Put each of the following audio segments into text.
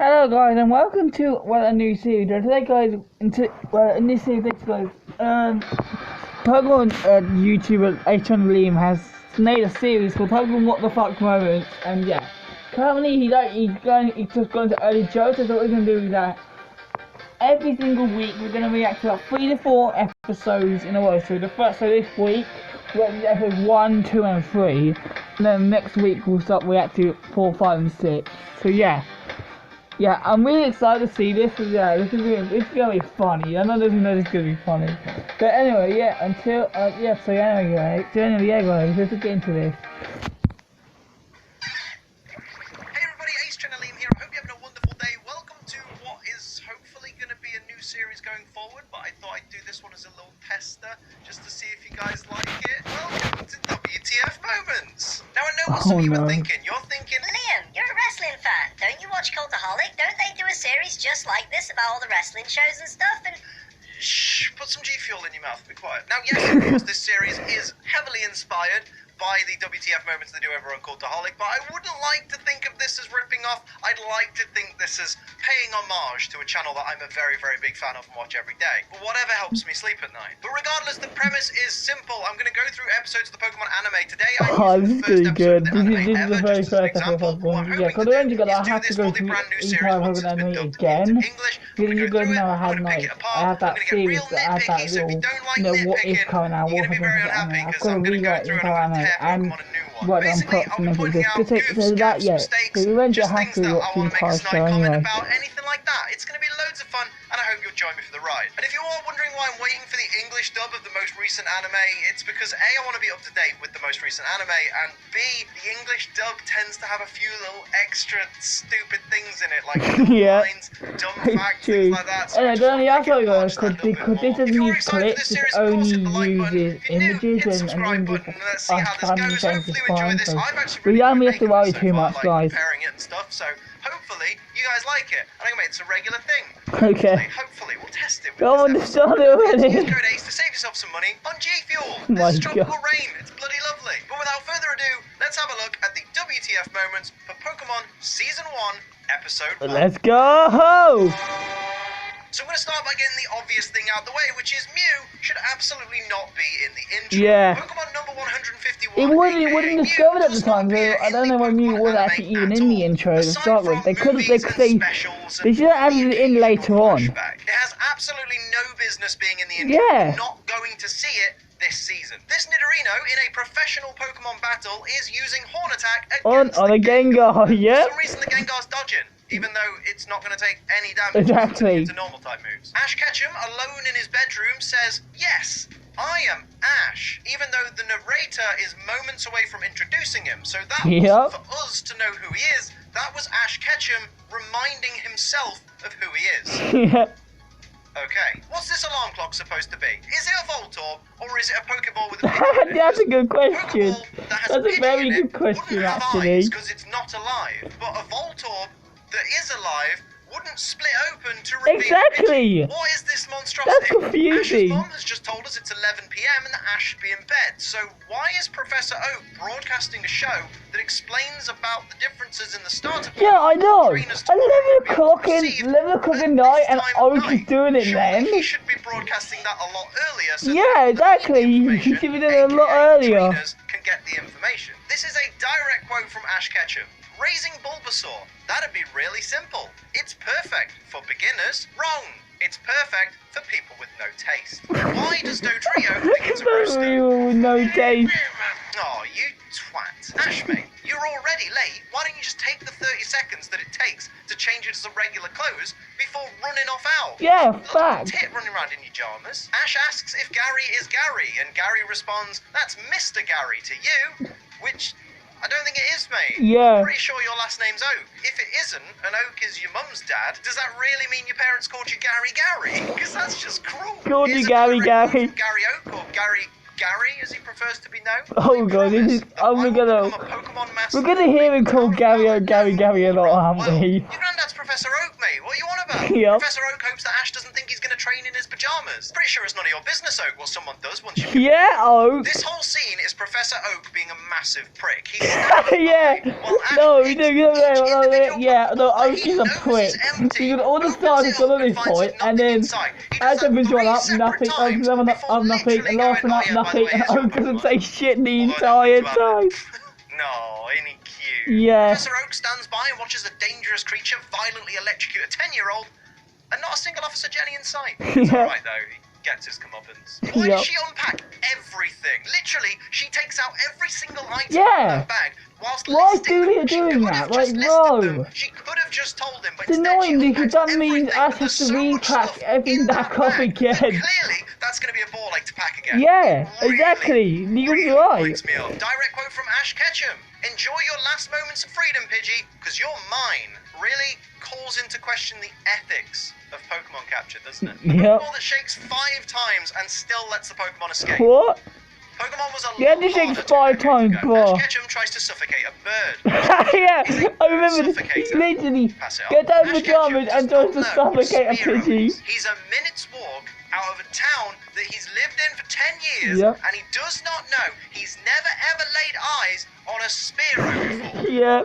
Hello guys and welcome to a new series. Today guys, in this series Pokemon YouTuber S01E01 has made a series called Pokemon What the Fuck Moments, and yeah, currently he's just going to early Joe. So what we're going to do is that every single week we're going to react to like 3 to 4 episodes in a row. So this week we're at episodes 1, 2 and 3, and then next week we'll start reacting to 4, 5 and 6. So yeah, I'm really excited to see this. It's gonna be funny. I know this is gonna be funny. But anyway, guys, let's get into this. Hey everybody, S01E01 here. I hope you're having a wonderful day. Welcome to what is hopefully going to be a new series going forward, but I thought I'd do this one as a little tester, just to see if you guys like it. Welcome to WTF Moments. Now I know what some of you are thinking. You're thinking, Liam, you're a wrestling fan. Don't you watch Cultaholic? Don't they do a series just like this about all the wrestling shows and stuff? And shh, put some G Fuel in your mouth, be quiet. Now yes, of course, this series is heavily inspired by the WTF moments they do over on Cultaholic, but I wouldn't like to think of this as ripping off. I'd like to think this is paying homage to a channel that I'm a very, very big fan of and watch every day. But whatever helps me sleep at night. But regardless, the premise is simple. I'm going to go through episodes of the Pokemon anime today. This is pretty good. This is the very first episode of Pokemon. Yeah, because I have to go through entire Pokemon anime again. Because you're going to know I have that series that has that little, what is coming out, what happens in the anime. I've got to rewrite the entire anime and what I'm putting and everything. So that, yeah, because eventually I have to watch the entire show anyway. Anything like that. It's going to be loads of fun, and I hope you'll join me for the ride. And if you're all wondering why I'm waiting for the English dub of the most recent anime, it's because A, I want to be up to date with the most recent anime, and B, the English dub tends to have a few little extra stupid things in it, like lines, dumb facts, things like that. So because this doesn't use clips, it only uses images and images are trying to change the fine. So we don't have to worry too much, guys. So hopefully you guys like it, and I'm gonna make this a regular thing. Okay. Hopefully we'll test it. Go on, start it already. Use code ACE to save yourself some money on G Fuel. This is tropical rain. It's bloody lovely. But without further ado, let's have a look at the WTF moments for Pokemon Season 1, Episode 1. Let's go! So I'm going to start by getting the obvious thing out of the way, which is Mew should absolutely not be in the intro. Yeah. Pokemon number 151. It wasn't discovered at the time, so I don't know why Mew was actually even in the intro to start with. They should have added it in later on. It has absolutely no business being in the intro. Yeah. We're not going to see it this season. This Nidorino in a professional Pokemon battle is using Horn Attack against on a Gengar, yeah. For some reason the Gengar's dodging, even though it's not going to take any damage to normal type moves. Ash Ketchum, alone in his bedroom, says, "Yes, I am Ash," even though the narrator is moments away from introducing him. So that was for us to know who he is. That was Ash Ketchum reminding himself of who he is. Yeah. Okay, what's this alarm clock supposed to be? Is it a Voltorb, or is it a Pokeball with a pig in it? That's a good question. That That's a very good question, actually. Because it's not alive, but a Voltorb that is alive wouldn't split open to reveal exactly. What is this monstrosity? That's confusing. Ash's mom has just told us it's 11 PM and that Ash should be in bed. So why is Professor Oak broadcasting a show that explains about the differences in the starter? Yeah, I know. 11 o'clock at night, and Oak is doing it then. He should be broadcasting that a lot earlier. So yeah, exactly. He should be doing it a lot earlier. Can get the information. This is a direct quote from Ash Ketchum. Raising Bulbasaur, that'd be really simple. It's perfect for beginners. Wrong. It's perfect for people with no taste. Why does Dodrio think it's a rooster? People with no taste. Oh, you twat. Ash, mate, you're already late. Why don't you just take the 30 seconds that it takes to change it to some regular clothes before running off out? Yeah, fact. Tit running around in your pajamas. Ash asks if Gary is Gary, and Gary responds, "That's Mr. Gary to you," which I don't think it is, mate. Yeah. I'm pretty sure your last name's Oak. If it isn't, and Oak is your mum's dad, does that really mean your parents called you Gary Gary? Because that's just cruel. Called you Gary Gary. Gary Oak or Gary Gary, as he prefers to be known. Oh god, this is. We're gonna hear him called Gary a lot, aren't we? Your granddad's Professor Oak, mate. What are you on about? Yep. Professor Oak hopes that Ash doesn't think he's gonna train in his pajamas. Pretty sure it's none of your business, Oak, what someone does once you... Yeah, Oak. This whole scene is Professor Oak being a massive prick. He's Yeah. No, Oak is a prick. Because all the stars have gone on this point, and then as the visual up, nothing, Oak is up nothing, and laughing up nothing, and Oak doesn't say shit the entire time. No, ain't he cute? Yeah. Professor Oak stands by and watches a dangerous creature violently electrocute a 10-year-old, and not a single Officer Jenny in sight. It's alright though, he gets his comeuppance. Why does she unpack everything? Literally, she takes out every single item in that bag, whilst why listing them. She doing that? Like, no! She could have just told him, but it's annoying because that means I have to repack everything back up again. Clearly, that's going to be a ball ache to pack again. Yeah, exactly. You're right. Freaks me out. Direct quote from Ash Ketchum. Enjoy your last moments of freedom, Pidgey, because you're mine. Really calls into question the ethics of Pokemon capture, doesn't it? A ball that shakes 5 times and still lets the Pokemon escape. What? Pokemon was a this shakes 5 times, bro. Ash Ketchum tries to suffocate a bird. Yeah, I remember this. He literally gets out of the pajamas and tries to suffocate a Pidgey. He's a minute's walk out of a town that he's lived in for 10 years, and he does not know. He's never ever laid eyes on a Spearow before. Yeah,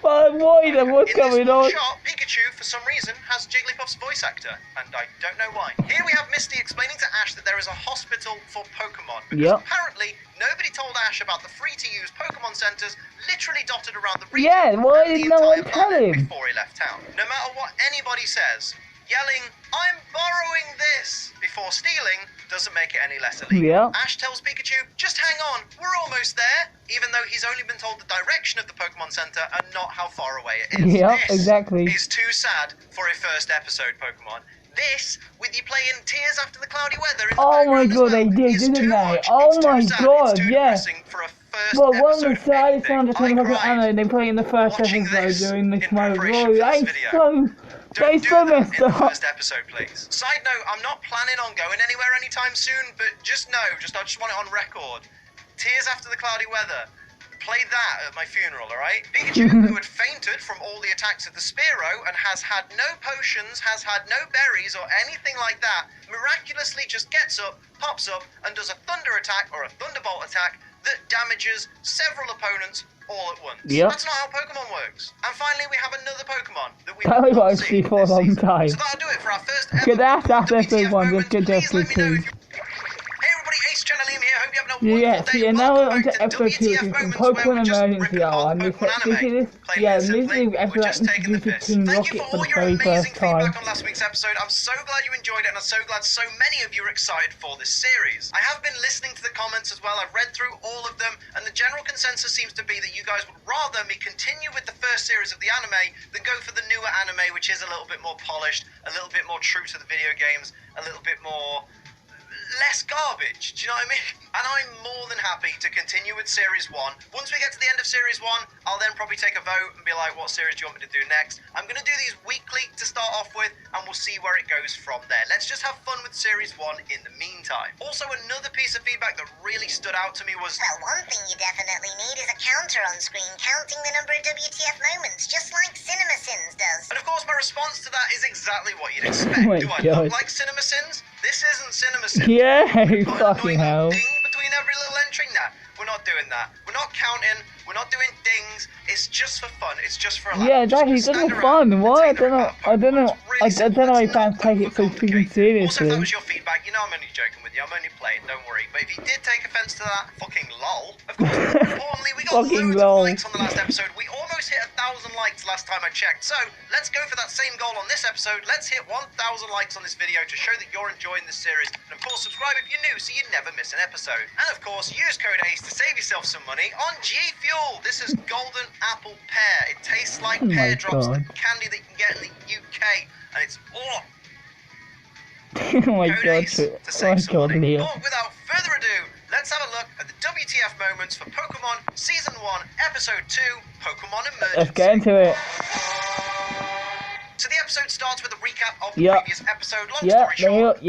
but why then? What's going on? In this shot, Pikachu, for some reason, has Jigglypuff's voice actor, and I don't know why. Here we have Misty explaining to Ash that there is a hospital for Pokemon, because apparently nobody told Ash about the free-to-use Pokemon centers literally dotted around the region. Yeah, why did no one tell him? Before he left town. No matter what anybody says, yelling, "I'm borrowing this," before stealing doesn't make it any less illegal. Ash tells Pikachu, just hang on, we're almost there, even though he's only been told the direction of the Pokemon Center and not how far away it is. Exactly. This is too sad for a first episode Pokemon. This, with you playing Tears After the Cloudy Weather in the my god, they did, didn't they? Oh my god, yeah. Well, one of the saddest sounds of anime, they play in the first episode during this moment. Bro, They so messed up. First episode, please. Side note, I'm not planning on going anywhere anytime soon, but just know, I just want it on record. Tears After the Cloudy Weather. Play that at my funeral, alright? Pikachu, who had fainted from all the attacks of the Spearow and has had no potions, has had no berries or anything like that, miraculously just gets up, pops up, and does a thunder attack or a thunderbolt attack that damages several opponents all at once. That's not how Pokemon works. And finally, we have another Pokemon that we've seen for a long time. So that'll do it for our first ever Good episode one. Good episode 2. Now we're on to episode 2, which is Pokemon Emergency Hour, and this is episode introduces Team Rocket for the very first time. On last week's episode. I'm so glad you enjoyed it, and I'm so glad so many of you are excited for this series. I have been listening to the comments as well. I've read through all of them, and the general consensus seems to be that you guys would rather me continue with the first series of the anime than go for the newer anime, which is a little bit more polished, a little bit more true to the video games, a little bit more... less garbage, do you know what I mean? And I'm more than happy to continue with Series 1. Once we get to the end of Series 1, I'll then probably take a vote and be like, what series do you want me to do next? I'm going to do these weekly to start off with, and we'll see where it goes from there. Let's just have fun with Series 1 in the meantime. Also, another piece of feedback that really stood out to me was... Well, one thing you definitely need is a counter on screen counting the number of WTF moments, just like CinemaSins does. And of course, my response to that is exactly what you'd expect. Do I look like CinemaSins? This isn't CinemaSins. Yeah, fucking hell. Ding between every little entry? Nah, we're not doing that. We're not counting. We're not doing dings. It's just for fun. It's just for a laugh. Yeah, exactly. It's just for fun. Why? I don't know why fans take it so freaking seriously. Also, if that was your feedback, you know I'm only joking with you. I'm only playing. Don't worry. But if you did take offense to that, fucking lol. Of course, importantly, we got loads of likes on the last episode. We almost hit 1,000 likes last time I checked. So let's go for that same goal on this episode. Let's hit 1,000 likes on this video to show that you're enjoying this series. And of course, subscribe if you're new so you never miss an episode. And of course, use code ACE to save yourself some money on G Fuel. This is golden apple pear. It tastes like pear drops, the candy that you can get in the UK, and it's oh my god, Leo. But without further ado, let's have a look at the WTF moments for Pokemon Season 1, Episode 2, Pokemon Emergency. Let's get into it. So the episode starts with a recap of the previous episode. Long story short,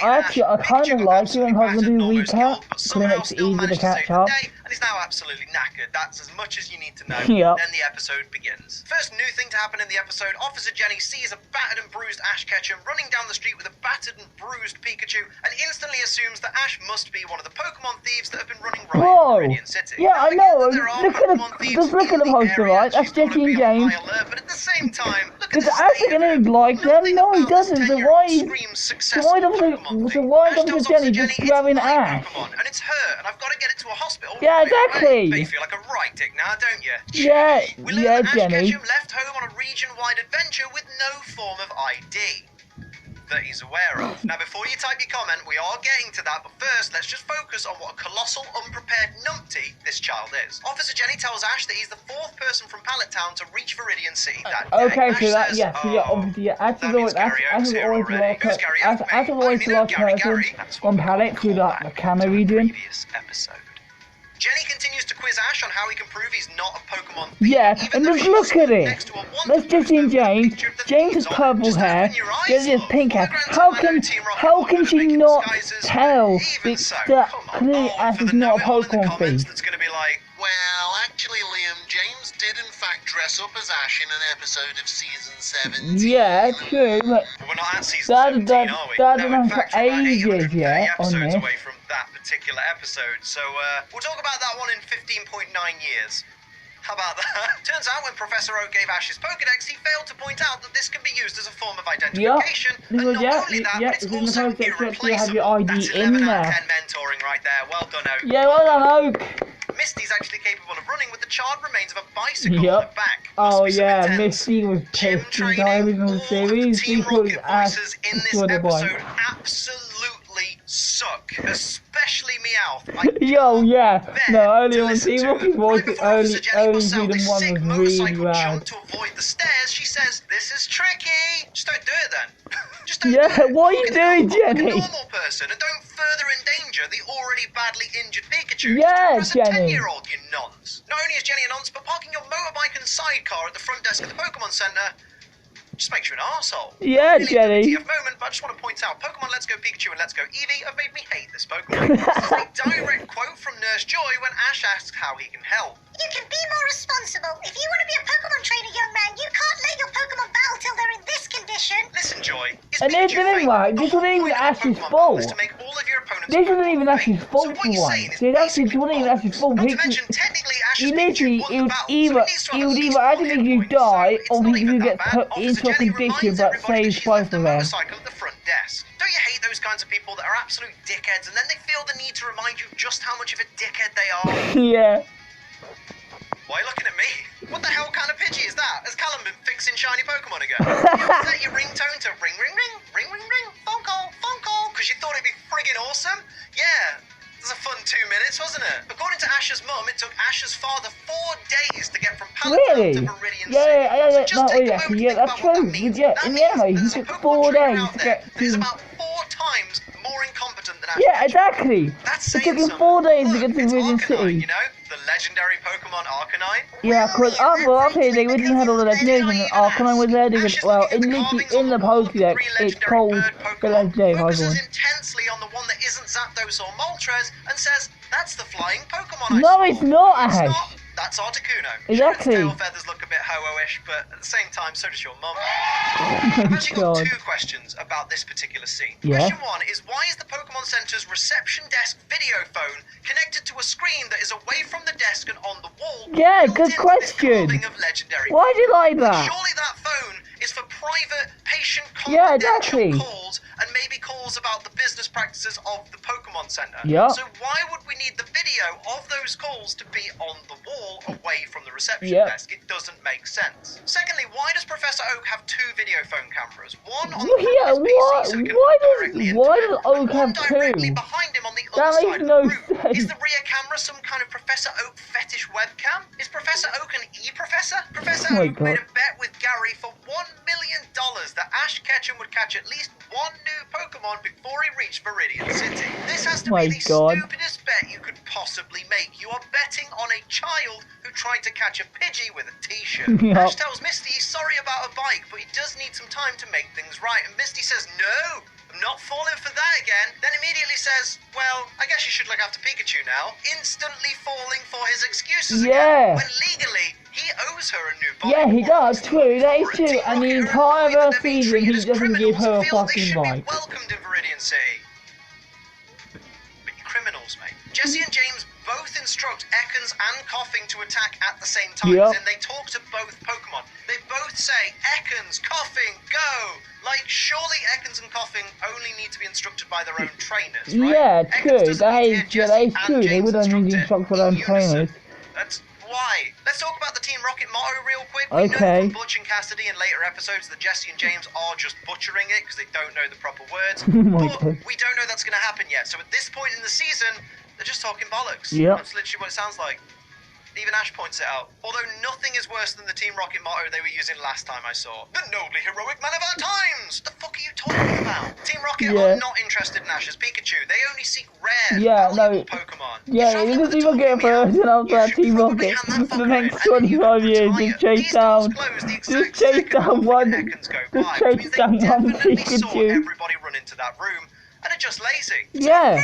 I kind of like it when Pokemon do recap, because it makes it easier to catch up. And he's now absolutely knackered. That's as much as you need to know. Then the episode begins. First new thing to happen in the episode, Officer Jenny sees a battered and bruised Ash Ketchum running down the street with a battered and bruised Pikachu and instantly assumes that Ash must be one of the Pokemon thieves that have been running riot in Meridian City. Yeah, I know. There are Look Pokemon at thieves the poster, area, right? That's she's gotta Jesse and be on James. high alert, but at the same time, look at Does the Ash state of gonna it. like them? Nothing No, he about this doesn't. So 10-year-old why screams successful doesn't Pokemon thing. why Ash doesn't tells Jenny Officer just Jenny, grabbing it's my Ash? Pokemon, and it's her, and I've got to get it to a hospital. Yeah, right away. exactly. But you feel like a right dick now, don't you? Yeah, We learn yeah, that Ash Jenny. Ketchum left home on a region-wide adventure with no form of ID that he's aware of. Now, before you type your comment, we are getting to that, but first, let's just focus on what a colossal, unprepared numpty this child is. Officer Jenny tells Ash that he's the 4th person from Pallet Town to reach Viridian City that day. Okay, Ash so that, says, yeah, so yeah, obviously, yeah, Ash is always the last person on Pallet to that the Camo region. Episode. Jenny continues to quiz Ash on how he can prove he's not a Pokemon thief. Yeah, even and though just she's look stood at it. next to a wanted Let's just see poster with a James. picture of the James thieves has on it. purple Just hair. open your eyes, Jesse has love. pink hair. All the Grand How Theft Auto can Team Rocket how One can are she making not disguises, tell but even so, that come on. clearly Oh, Ash for is the not a know-it-all in the Pokemon comments thief? that's going to be like, Well, actually, Liam, James did in fact dress up as Ash in an episode of season 17. Yeah, true, but we're not at season 17, are we? that No, been in on for fact, we're about ages, 830 yeah, on episodes this. away from that particular episode. So, we'll talk about that one in 15.9 years. How about that? Turns out when Professor Oak gave Ash his Pokedex, he failed to point out that this can be used as a form of identification. And not only that, but it's in the also Pokedex, you irreplaceable. have your ID That's in 11 out of there. 10 mentoring right there. Well done, Oak. Yeah, well done, Oak. Misty's actually capable of running with the charred remains of a bicycle on Yep. her back. Oh Must be some yeah, intense Misty was gym pissed training. entirely on All the of series Team because Rocket Ash voices in this was a episode bike. absolutely suck, especially Meowth. Yo, yeah, no, only on Team Team Rocket voice, only season 1 was really motorcycle bad. jump to avoid the stairs. She says, "This is tricky." Just don't do it then. Just don't Yeah, do it. what are you Look doing, like a Jenny? normal person and don't further endanger the already badly injured Pikachu. Yeah, Just do it as a Jenny. 10-year-old, you nonce. Not only is Jenny a nonce, but parking your motorbike and sidecar at the front desk of the Pokemon Center just makes you an arsehole. Yeah, Really Jenny. WTF moment, but I just want to point out, Pokemon Let's Go Pikachu and Let's Go Eevee have made me hate this Pokemon. This is a direct quote from Nurse Joy when Ash asks how he can help. You can be more responsible. If you want to be a Pokemon trainer, young man, you can't let your Pokemon battle till they're in this condition. Listen, Joy. Is And here's Pikachu the thing, fake? right, The this whole wasn't even point of a Ash's Pokemon fault. battle is to make all of your opponents This wasn't even fake. Ash's So fault what for you're once. saying is See, that's basically wasn't even false. Ash's fault. Not to mention, technically, Ash's He Pikachu literally, won it the would battle, so either, it needs to have at least one hit you point, die, so or it's not you even get that put bad. into Officer a Jenny condition reminds that everybody saves she both left the of them. motorcycle at the front desk. Don't you hate those kinds of people that are absolute dickheads and then they feel the need to remind you just how much of a dickhead they are? Yeah. Why are you looking at me? What the hell kind of Pidgey is that? Has Callum been fixing shiny Pokemon again? You set your ringtone to ring, ring, ring, ring, ring, ring, phone call, because you thought it'd be friggin' awesome? Yeah, it was a fun 2 minutes, wasn't it? According to Ash's mum, it took Ash's father 4 days to get from Pallet Really? Town to Viridian City. Yeah, So just take a moment to think that's about what that true. means. Yeah, That in the means anime, he there's a took Pokemon 4 trainer days out to there get that is to... about 4 times more incompetent than Ash Yeah, Ketchum. exactly. That's It saying took him something. 4 days to Look, get to it's Viridian Arcanine, City. you know? The legendary Pokemon Arcanine. Yeah, because after they originally had all the legendaries and Arcanine was there, they could, well, in literally in the Pokédex, it's called the legendary focuses Pokemon. intensely on the one that isn't Zapdos or Moltres and says, that's the flying Pokemon I No, saw. it's not, It's Ash. not. That's Articuno. Exactly. Sure, its tail feathers look a bit ho-oh-ish, but at the same time, so does your mum. Oh I've actually got God. 2 questions about this particular scene. Yeah. Question 1 is, why is the Pokemon Center's reception desk video phone connected to a screen that is away from the desk and on the wall? Yeah, built good into this question. carving of legendary Why do you like that? Surely that phone is for private, patient, Yeah, confidential exactly. calls and maybe calls about the business practices of the Pokemon Center. Yeah. So why would we need the video of those calls to be on the wall away from the reception Yep. desk? It doesn't make sense. Secondly, why does Professor Oak have 2 video phone cameras? One on the Well, yeah, front of his PC so he can look directly into why it, does and Oak one have directly 2? behind him on the That other makes side of no the room. sense. Is the rear camera some kind of Professor Oak fetish webcam? Is Professor Oak an E-Professor? Professor Oh my Oak made God. a bet with Gary for $1 million that Ash Ketchum would catch at least 1 new Pokemon before he reached Viridian City. This has to My be the God. stupidest bet you could possibly make. You are betting on a child who tried to catch a Pidgey with a t-shirt. Yep. Ash tells Misty he's sorry about a bike, but he does need some time to make things right. And Misty says, no, I'm not falling for that again. Then immediately says, well, I guess you should look after Pikachu now. Instantly falling for his excuses Yeah. again. When legally, he He owes her a new bike. Yeah, he does too. That is For a true. Team And the Rocket entire hero that they're first being season, he treated as doesn't give criminals her a and feel they fucking should bike. be welcomed in Viridian City. But you're criminals, mate. Jesse and James both instruct Ekans and Coughing to attack at the same time. Yep. And they talk to both Pokemon. They both say, Ekans, Coughing, go! Like, surely Ekans and Coughing only need to be instructed by their own trainers, right? Yeah, Ekans true. doesn't That need to hear is, yeah, Jesse that is and true. They James would only need to instruct instruct for it their own in unison. trainers. That's why. Let's talk about the Team Rocket motto real quick. We know Okay. from Butch and Cassidy in later episodes that Jesse and James are just butchering it because they don't know the proper words. Oh my but God. we don't know that's going to happen yet. So at this point in the season, they're just talking bollocks. Yep. That's literally what it sounds like. Even Ash points it out. Although nothing is worse than the Team Rocket motto they were using last time I saw. The nobly heroic man of our times! The fuck are you talking about? Team Rocket are not interested in Ash's Pikachu. They only seek rare, valuable Pokemon. Yeah, he doesn't even get first and after that Team Rocket for the next 25 years. Just chase down one Pikachu. Everybody run into that room, and are just lazy. Yeah.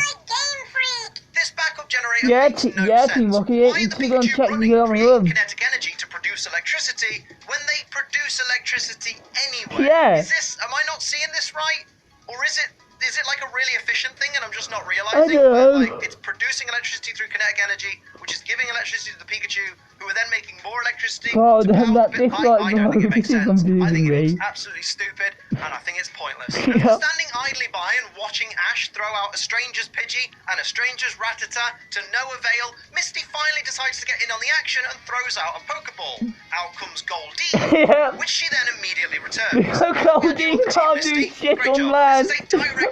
This backup generator Yeah, makes no yeah, sense. Team Rocket, Why are you the keep on Pikachu checking running the other creating room. kinetic energy to produce electricity when they produce electricity anyway? Yeah. Am I not seeing this right? Or is it like a really efficient thing and I'm just not I realizing? don't know. Where, like, it's producing electricity through kinetic energy, which is giving electricity to the Pikachu, who are then making more electricity. God, to power that the bit. dislike I don't think it makes this is sense. I think confusing it's me. absolutely stupid, and I think it's pointless. Yep. Standing idly by and watching Ash throw out a stranger's Pidgey and a stranger's Rattata to no avail, Misty finally decides to get in on the action and throws out a Pokeball. Out comes Goldie, Yeah. which she then immediately returns. Goldie can't do shit on land.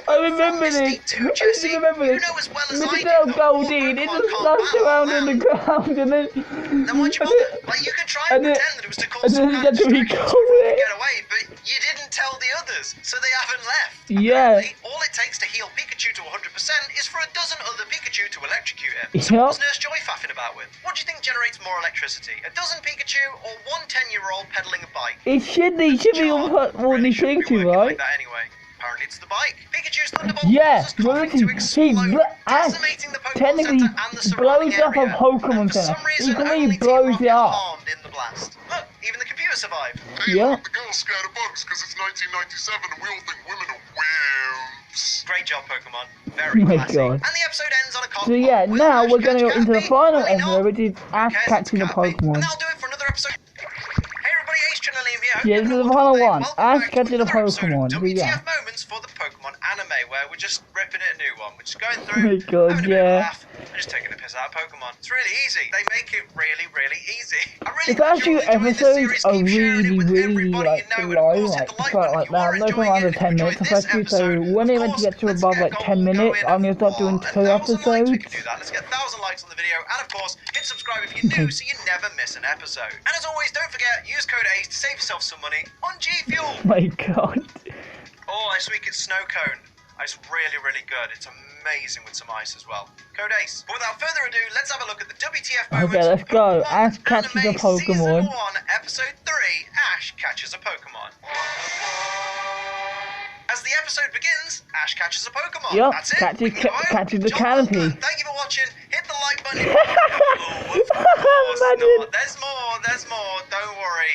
I remember this. I remember this. Mr. Goldie, it just slashed around in the ground and then... Then why'd you bother? Like, you could try and and then- pretend that it was to cause and some then kind of you had to distraction so recall everyone it. could get away, but you didn't tell the others, so they haven't left. Yeah. Apparently, all it takes to heal Pikachu to 100% is for a dozen other Pikachu to electrocute it. Yep. So what's Nurse Joy faffing about with? What do you think generates more electricity? A dozen Pikachu or one 10-year-old pedaling a bike? It should be all more than Shouldn't be Pikachu, working right? like that anyway. Apparently it's the bike. Pikachu's Thunderbolt Yeah, causes Coughing to explode, decimating the Pokemon technically Center and the surrounding blows up a area. Pokemon And for Center. some reason, He completely only Team blows Rocket it are up. harmed in the blast. Look, even the computer survived. Yeah. The girl's scared of bugs because it's 1997 and we all think women are wimps. Great job, Pokemon. Very Oh my classy. God. And the episode ends on a cock So yeah, with now Ash we're going to catch go into the Caterpie. final Why not? episode, which is Ash Who cares? catching the It's Caterpie. Pokemon. And that'll do it for another episode. Hey everybody, Ace Channel Liam here. Hope Yeah, you're this is having the a final wonderful one. day. Ash Welcome back to catching the another episode of Pokemon. So WTF yeah. moments for the Pokemon anime, where we're just ripping it a new one. We're just going Oh through, my God, having a bit of a yeah. laugh, and just taking a piss out of Pokemon. It's really easy. They make it really, really easy. I really The first few enjoyed doing this episodes series. are Keep sharing it really, with really everybody like you know, and of low, course, hit like the like quite button like if you are that. No enjoying from under it. If 10 you minutes. The enjoyed first few, this so episode, when they of meant to course, get to let's above get like 10 gold minutes, going. I'm gonna start doing 2 1,000 likes, we episodes. can do that. Let's get 1,000 likes on the video, and of course, hit subscribe if you're new, so you never miss an episode. And as always, don't forget, use code ACE to save yourself some money on G Fuel. My God. Oh, this week it's snow cone. It's really, really good. It's amazing with some ice as well. Code ACE. But without further ado, let's have a look at the WTF moments. Okay, let's of go. Pokemon Ash catches a Anime Pokemon. Season 1, Episode 3, Ash catches a Pokemon. As the episode begins, Ash catches a Pokemon. Yup, That's it. catches- We can go home. catches the Job well canopy. done. Thank you for watching. Hit the like button. Oh, of course Imagine. not. There's more. Don't worry.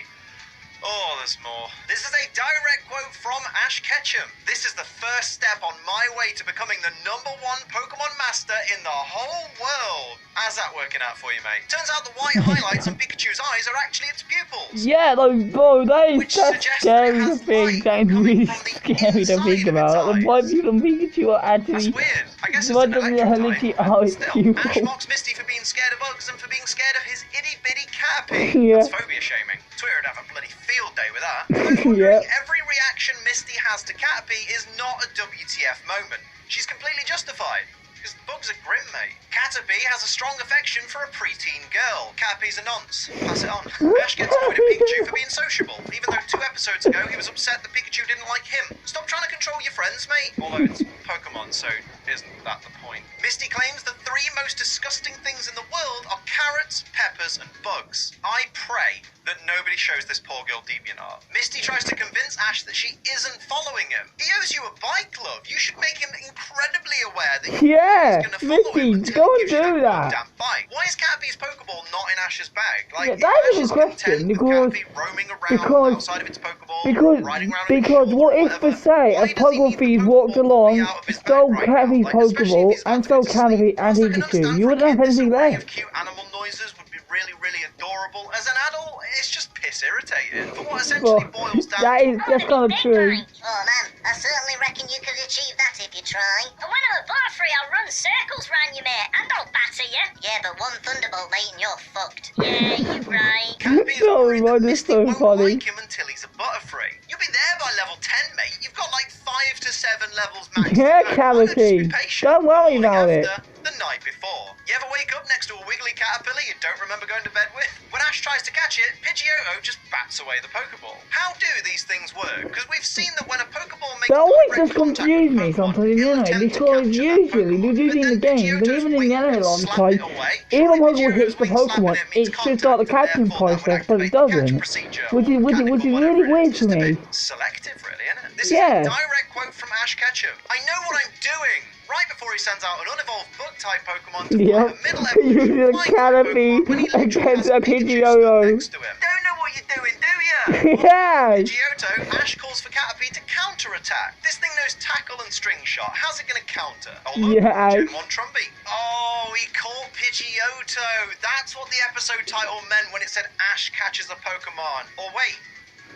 Oh, there's more. This is a direct quote from Ash Ketchum. This is the first step on my way to becoming the #1 Pokemon Master in the whole world. How's that working out for you, mate? Turns out the white highlights on Pikachu's eyes are actually its pupils. Yeah, like, bro, that's Suggests scary that it to has think. light That's coming really from the scary to inside think of about. its Like, the white people and Pikachu are That's actually... weird. I guess it's Why an doesn't it electric literally type, are but its still. Ash pupils? mocks Misty for being scared of bugs and for being scared of his itty-bitty Caterpie. Yeah. That's phobia shaming. Twitter would have a bloody field day with that. Yeah. Every reaction Misty has to Caterpie is not a WTF moment. She's completely justified. Because bugs are grim, mate. Caterpie has a strong affection for a preteen girl. Caterpie's a nonce. Pass it on. Ash gets annoyed at Pikachu for being sociable, even though 2 episodes ago he was upset that Pikachu didn't like him. Stop trying to control your friends, mate. Although it's Pokemon, so isn't that the point? Misty claims the 3 most disgusting things in the world are carrots, peppers, and bugs. I pray that nobody shows this poor girl DeviantArt. Misty tries to convince Ash that she isn't following him. He owes you a bike, love. You should make him incredibly aware that he's going to follow him Misty, until go he and gives you do that. goddamn bike. Why is Caterpie's Pokeball not in Ash's bag? Like, Yeah, that is a Ash good question, content with because- Caterpie roaming around outside of its Pokeball, riding around in its Because shoulder what or if, for whatever. say, Why a does he Pokemon need the thief Pokeball walked to be along, out of his bag stole right now? Caterpie's Like, especially if Pokeball, he's about and to stole go to sleep. Caterpie and Whilst I can Pikachu? understand You for a wouldn't have kid, this anything array left. of cute animal noises would be really, really adorable. As an adult, it's just piss irritating. For what essentially boils down That's kind of true. Oh man, I certainly reckon you could achieve that if you try. And when I'm a Butterfree, I'll run circles round you, mate, and I'll batter you. Yeah, but one Thunderbolt, mate, and you're fucked. Yeah, you're right. Caterpie is Oh, worried man, that that's Misty so won't funny. like him until he's a Butterfree. You'll be there by level 10, mate. You've got like 5 to 7 levels max. Yeah, to go. Why not just be Caterpie. patient? Don't worry The about morning it. after, the night before. You ever wake up next to a wiggly caterpillar you don't remember going to bed with? When Ash tries to catch it, Pidgeotto just bats away the Pokeball. How do these things work? Because we've seen that when a Pokeball makes That always direct just contact confuse with me Pokemon, sometimes, you it'll know, attempt to because capture that usually Pokemon, we do but see in the then games, and Pidgeotto's even in the wing anime will long slap time, it away. even Surely Pokemon Pidgeotto's hits the wing slapping Pokemon, it means it should start the contact, catching therefore that would process, but it activate the catch doesn't. procedure, Which is or mechanical, really whatever it weird is. to Just a me. bit selective, really, isn't it? This Yeah. is a direct quote from Ash Ketchum. I know what I'm doing. Right before he sends out an unevolved bug-type Pokemon to fight Yep. a middle evolution Using a flying-type Caterpie Pokemon when he literally against has a Pikachu Pidgeotto. stood next to him. Don't know what you're doing, do ya? Yeah. Pidgeotto, Ash calls for Caterpie to counter-attack. This thing knows tackle and string shot. How's it going to counter? Oh, look, Yeah. Gen 1 Trumby. Oh, he caught Pidgeotto. That's what the episode title meant when it said Ash catches a Pokemon. Or wait,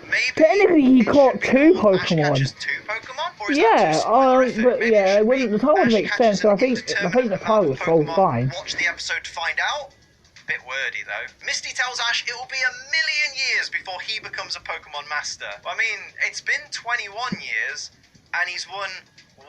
maybe Technically, he it caught should be two called Ash Pokemon. catches two Pokemon? Or is Yeah, that too spoilerific? but Maybe yeah, it should it wouldn't- be the title Ash makes catches sense, so an I think the indeterminate title amount of is all Pokemon. fine. Watch the episode to find out. Bit wordy though. Misty tells Ash it will be 1,000,000 years before he becomes a Pokemon master. I mean, it's been 21 years, and he's won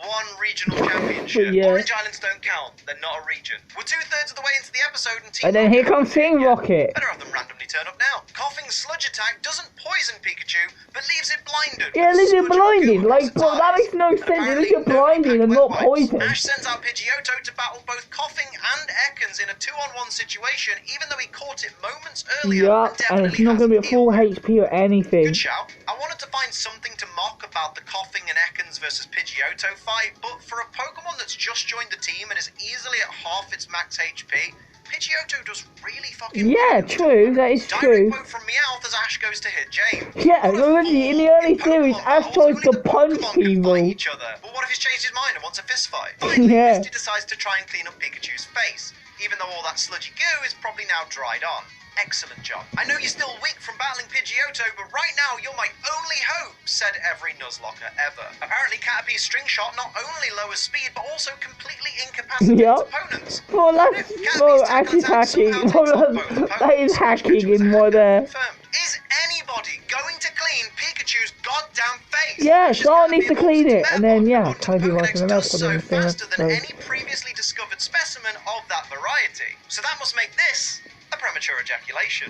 one regional championship. Yeah. Orange Islands don't count; they're not a region. We're 2/3 of the way into the episode, and Team And then here Rocket comes Team yeah, Rocket. Better have them randomly turn up now. Coughing Sludge Attack doesn't poison Pikachu, but leaves it blinded. Yeah, with a leaves it smudge of blinded. goo Like, across its well, that eyes. makes no And sense. It apparently leaves it no blinded impact and wet not wipes. poison. Ash sends out Pidgeotto to battle both Coughing and Ekans in a 2-on-1 situation, even though he caught it moments earlier. Yeah, and it's not going to be a full HP or anything. Good shout. I wanted to find something to mock about the Coughing and Ekans versus Pidgeotto fight, but for a Pokemon that's just joined the team and is easily at half its max HP, Pidgeotto does really fucking Yeah, well. true, that is Direct true. quote from Meowth as Ash goes to hit James. Yeah, What a already in the fool. early In Pokemon series, Ash battles, tries only to the punch Pokemon can people. fight each other. But what if he's changed his mind and wants a fist fight? Finally, Yeah. Misty decides to try and clean up Pikachu's face, even though all that sludgy goo is probably now dried on. Excellent job. I know you're still weak from battling Pidgeotto, but right now you're my only hope, said every Nuzlocke ever. Apparently, Caterpie's string shot not only lowers speed, but also completely incapacitates Yep. opponents. Well, that's well, actually hacking. That is hacking in what there. Is anybody going to clean Pikachu's goddamn face? Yeah, Ash's someone Caterpie needs to evolves clean its it, and then, Metapod, yeah, but Caterpie Pokedex wants to does put it so in the same faster than episode. any previously discovered specimen of that variety. So that must make this a premature ejaculation.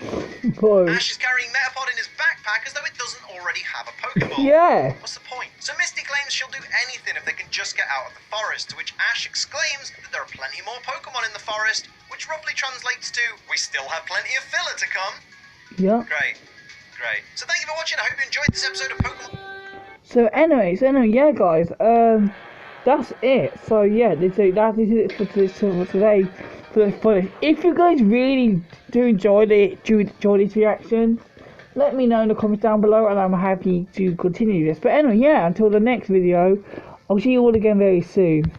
Boy. Ash is carrying Metapod in his backpack as though it doesn't already have a Pokeball. Yeah. What's the point? So Misty claims she'll do anything if they can just get out of the forest, to which Ash exclaims that there are plenty more Pokemon in the forest, which roughly translates to, we still have plenty of filler to come. Yeah. Great. So thank you for watching. I hope you enjoyed this episode of Pokemon. So anyway, yeah, guys. That's it. So yeah, that is it for today. For if you guys really do enjoy these reactions, let me know in the comments down below, and I'm happy to continue this. But anyway, yeah, until the next video, I'll see you all again very soon.